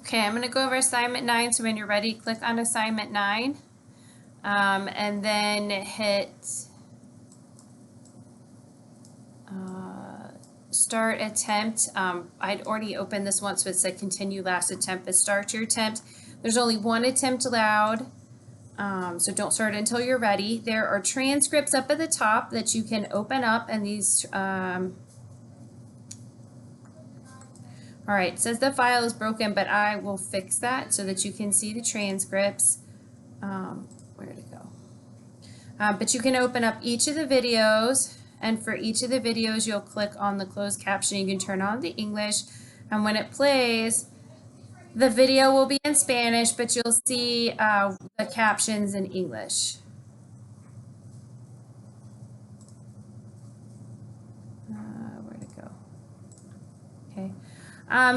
Okay, I'm going to go over assignment 9. So when you're ready, click on assignment 9 and then hit start attempt. I'd already opened this once, so it said continue last attempt, but start your attempt. There's only one attempt allowed, so don't start until you're ready. There are transcripts up at the top that you can open up, and these all right, it says the file is broken, but I will fix that so that you can see the transcripts. Where to go? But you can open up each of the videos, and for each of the videos, you'll click on the closed caption. You can turn on the English, and when it plays, the video will be in Spanish, but you'll see the captions in English. Where to go? Okay.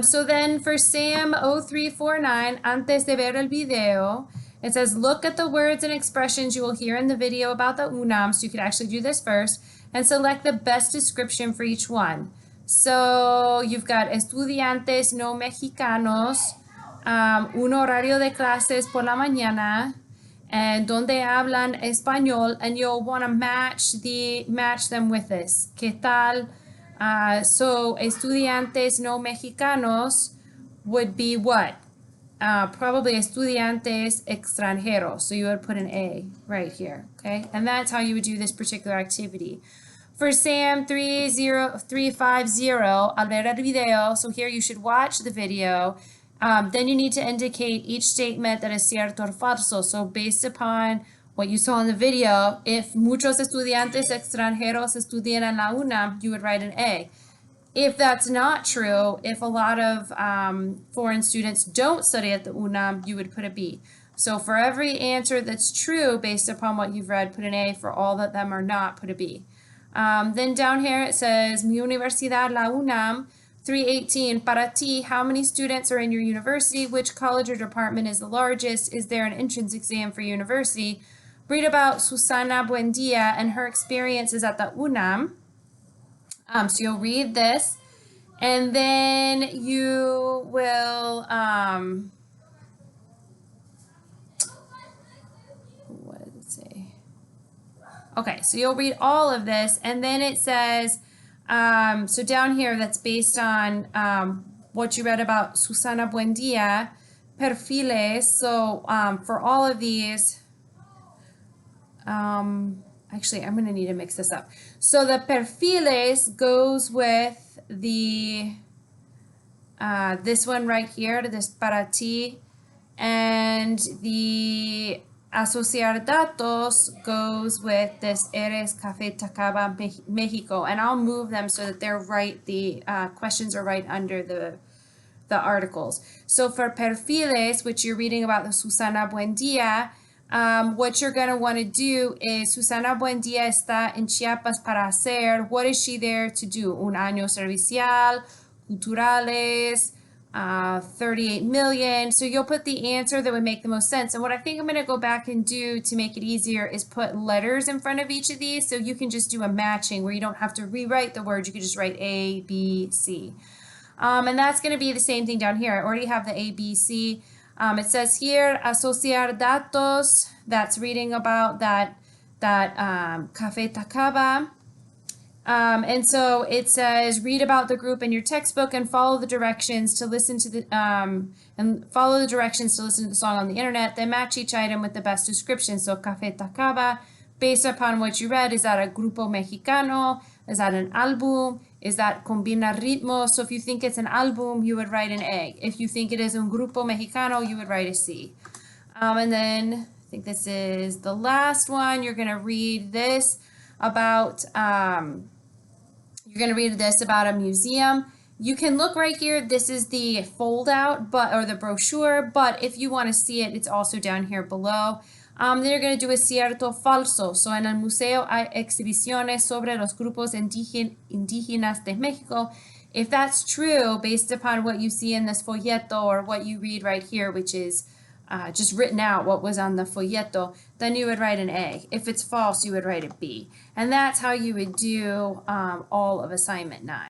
So then for SAM 0349, antes de ver el video, it says look at the words and expressions you will hear in the video about the UNAM. So you could actually do this first and select the best description for each one. So you've got estudiantes no mexicanos, un horario de clases por la mañana, and donde hablan español, and you'll want to match them with this. ¿Qué tal? So estudiantes no mexicanos would be what? Probably estudiantes extranjeros. So you would put an A right here, okay? And that's how you would do this particular activity. For SAM 30350, al ver el video, so here you should watch the video. Then you need to indicate each statement that is cierto or falso. So based upon what you saw in the video, if muchos estudiantes extranjeros estudian en la UNAM, you would write an A. If that's not true, if a lot of foreign students don't study at the UNAM, you would put a B. So for every answer that's true based upon what you've read, put an A. For all that them are not, put a B. Then down here it says, Mi Universidad, la UNAM, 318, para ti, how many students are in your university? Which college or department is the largest? Is there an entrance exam for university? Read about Susana Buendia and her experiences at the UNAM. So you'll read this, and then you will, what does it say? Okay, so you'll read all of this, and then it says, so down here that's based on what you read about Susana Buendia, perfiles. So for all of these, actually, I'm going to need to mix this up. So the perfiles goes with the, this one right here, this para ti, and the asociar datos goes with this Eres Café Tacaba Mexico. And I'll move them so that they're right, the questions are right under the articles. So for perfiles, which you're reading about the Susana Buendia, what you're going to want to do is Susana Buendia está en Chiapas para hacer. What is she there to do? Un año servicial, culturales, 38 million. So you'll put the answer that would make the most sense. And what I think I'm going to go back and do to make it easier is put letters in front of each of these, so you can just do a matching where you don't have to rewrite the words. You can just write A, B, C. And that's going to be the same thing down here. I already have the A, B, C. It says here, asociar datos, that's reading about that Café Tacaba. And so it says, read about the group in your textbook and follow the directions to listen to the, song on the internet. Then match each item with the best description. So Café Tacaba, based upon what you read, is that a grupo mexicano? Is that an album? Is that combina ritmo? So if you think it's an album, you would write an A. If you think it is un grupo mexicano, you would write a C. And then I think this is the last one. You're going to read this about, a museum. You can look right here. This is the fold out, or the brochure, but if you want to see it, it's also down here below. Then you're going to do a cierto falso. So en el museo hay exhibiciones sobre los grupos indígenas de México. If that's true, based upon what you see in this folleto or what you read right here, which is just written out what was on the folleto, then you would write an A. If it's false, you would write a B. And that's how you would do all of assignment 9.